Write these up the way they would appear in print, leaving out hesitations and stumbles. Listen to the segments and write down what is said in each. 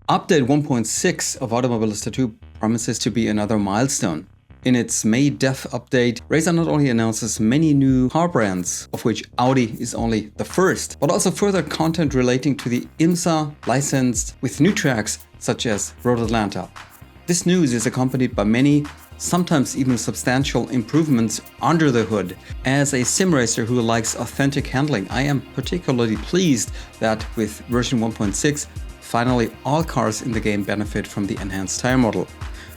Update 1.6 of Automobilista 2 promises to be another milestone. In its May dev update, Reiza not only announces many new car brands, of which Audi is only the first, but also further content relating to the IMSA licensed with new tracks such as Road Atlanta. This news is accompanied by many, sometimes even substantial improvements under the hood. As a sim racer who likes authentic handling, I am particularly pleased that with version 1.6, finally all cars in the game benefit from the enhanced tire model.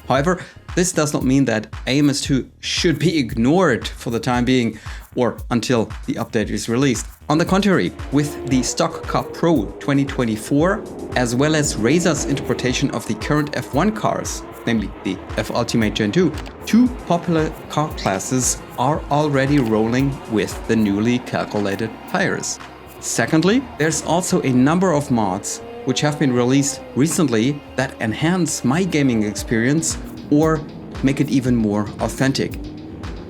However, this does not mean that AMS2 should be ignored for the time being or until the update is released. On the contrary, with the Stock Car Pro 2024, as well as Reiza's interpretation of the current F1 cars, namely the F-Ultimate Gen2, two popular car classes are already rolling with the newly calculated tires. Secondly, there's also a number of mods which have been released recently that enhance my gaming experience or make it even more authentic.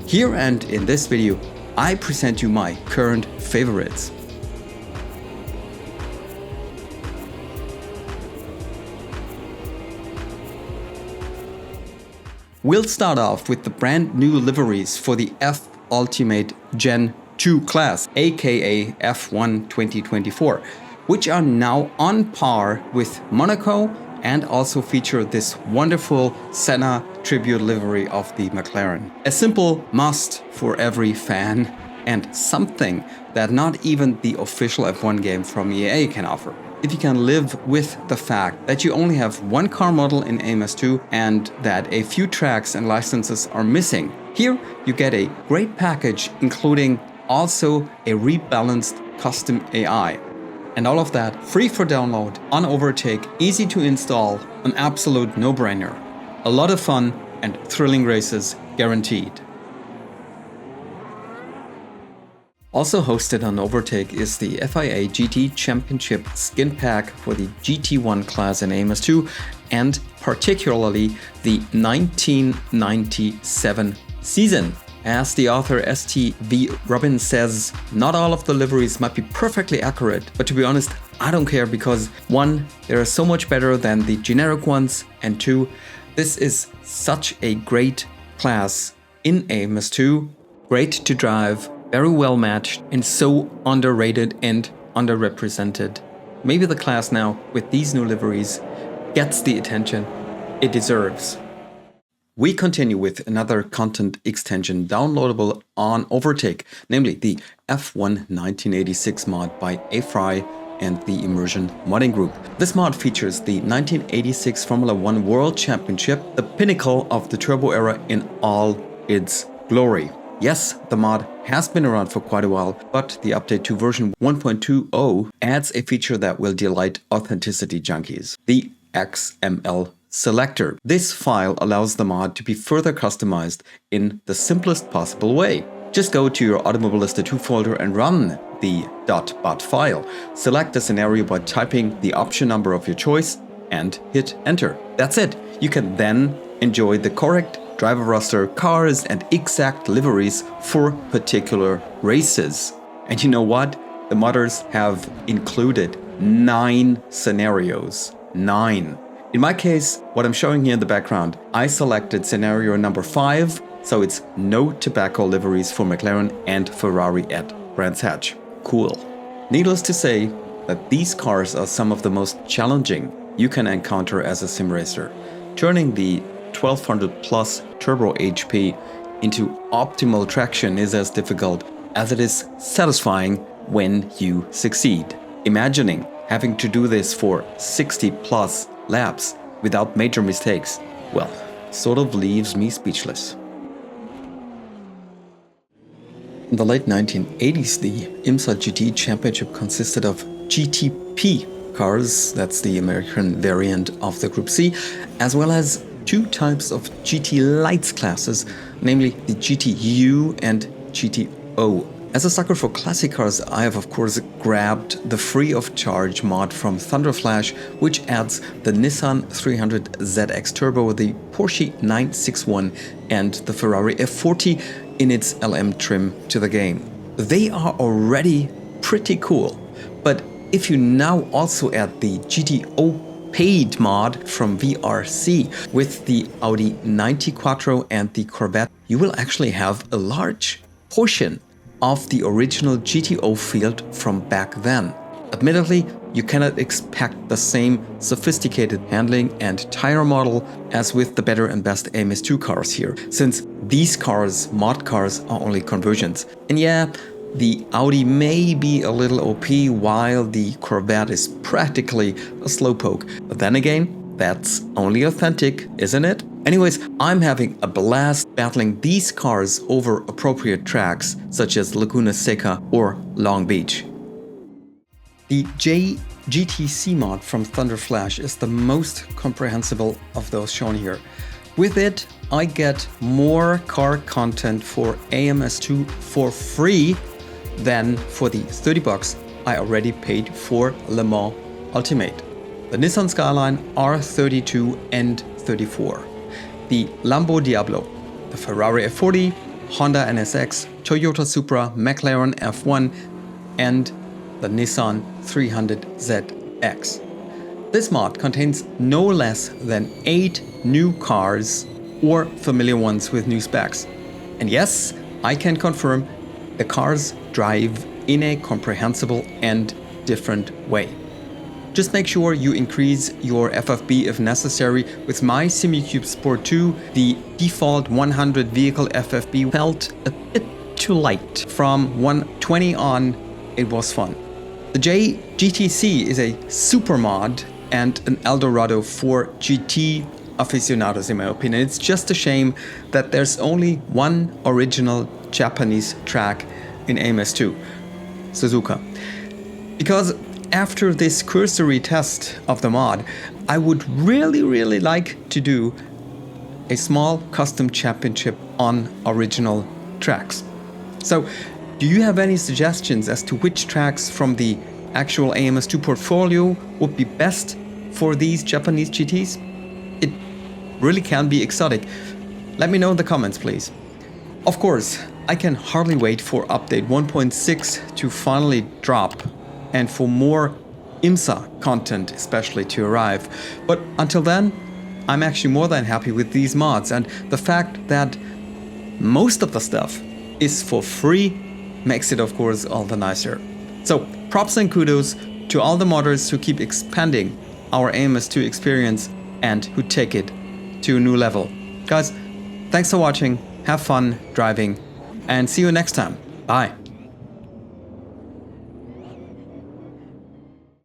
Here and in this video, I present you my current favorites. We'll start off with the brand new liveries for the F-Ultimate Gen2 class, aka F1 2024. Which are now on par with Monaco and also feature this wonderful Senna tribute livery of the McLaren. A simple must for every fan and something that not even the official F1 game from EA can offer. If you can live with the fact that you only have one car model in AMS2 and that a few tracks and licenses are missing, here you get a great package including also a rebalanced custom AI. And all of that free for download on Overtake, easy to install, an absolute no-brainer. A lot of fun and thrilling races guaranteed. Also hosted on Overtake is the FIA GT Championship Skinpack for the GT1 class in AMS2 and particularly the 1997 season. As the author STV Robin says, not all of the liveries might be perfectly accurate, but to be honest, I don't care because 1, they are so much better than the generic ones, and 2, this is such a great class in AMS2, great to drive, very well matched, and so underrated and underrepresented. Maybe the class now, with these new liveries, gets the attention it deserves. We continue with another content extension downloadable on Overtake, namely the F1 1986 mod by A-Fry and the Immersion Modding Group. This mod features the 1986 Formula 1 World Championship, the pinnacle of the turbo era in all its glory. Yes, the mod has been around for quite a while, but the update to version 1.20 adds a feature that will delight authenticity junkies, the XML selector. This file allows the mod to be further customized in the simplest possible way. Just go to your Automobilista 2 folder and run the .bat file. Select a scenario by typing the option number of your choice and hit enter. That's it. You can then enjoy the correct driver roster, cars and exact liveries for particular races. And you know what? The modders have included 9 scenarios. 9. In my case, what I'm showing here in the background, I selected scenario number 5, so it's no tobacco liveries for McLaren and Ferrari at Brands Hatch. Cool. Needless to say that these cars are some of the most challenging you can encounter as a sim racer. Turning the 1200 plus turbo HP into optimal traction is as difficult as it is satisfying when you succeed. Imagining having to do this for 60 plus laps without major mistakes, well, sort of leaves me speechless. In the late 1980s, the IMSA GT Championship consisted of GTP cars, that's the American variant of the Group C, as well as 2 types of GT Lights classes, namely the GTU and GTO. As a sucker for classic cars, I have of course grabbed the free of charge mod from Thunderflash, which adds the Nissan 300ZX Turbo, the Porsche 961 and the Ferrari F40 in its LM trim to the game. They are already pretty cool, but if you now also add the GTO paid mod from VRC. With the Audi 90 Quattro and the Corvette, you will actually have a large portion of the original GTO field from back then. Admittedly, you cannot expect the same sophisticated handling and tire model as with the better and best AMS2 cars here, since these cars, mod cars, are only conversions. And yeah, the Audi may be a little OP while the Corvette is practically a slowpoke. But then again, that's only authentic, isn't it? Anyways, I'm having a blast battling these cars over appropriate tracks such as Laguna Seca or Long Beach. The JGTC mod from Thunderflash is the most comprehensible of those shown here. With it, I get more car content for AMS2 for free than for the 30 bucks I already paid for Le Mans Ultimate. The Nissan Skyline R32 and 34, the Lambo Diablo, the Ferrari F40, Honda NSX, Toyota Supra, McLaren F1, and the Nissan 300ZX. This mod contains no less than 8 new cars or familiar ones with new specs. And yes, I can confirm the cars drive in a comprehensible and different way. Just make sure you increase your FFB if necessary. With my Simucube Sport 2, the default 100 vehicle FFB felt a bit too light. From 120 on, it was fun. The JGTC is a super mod and an Eldorado for GT aficionados in my opinion. It's just a shame that there's only one original Japanese track in AMS2, Suzuka. Because after this cursory test of the mod, I would really like to do a small custom championship on original tracks. So, do you have any suggestions as to which tracks from the actual AMS2 portfolio would be best for these Japanese GTs? It really can be exotic. Let me know in the comments, please. Of course, I can hardly wait for update 1.6 to finally drop and for more IMSA content especially to arrive. But until then, I'm actually more than happy with these mods, and the fact that most of the stuff is for free makes it of course all the nicer. So props and kudos to all the modders who keep expanding our AMS2 experience and who take it to a new level. Guys, thanks for watching, have fun driving, and see you next time. Bye.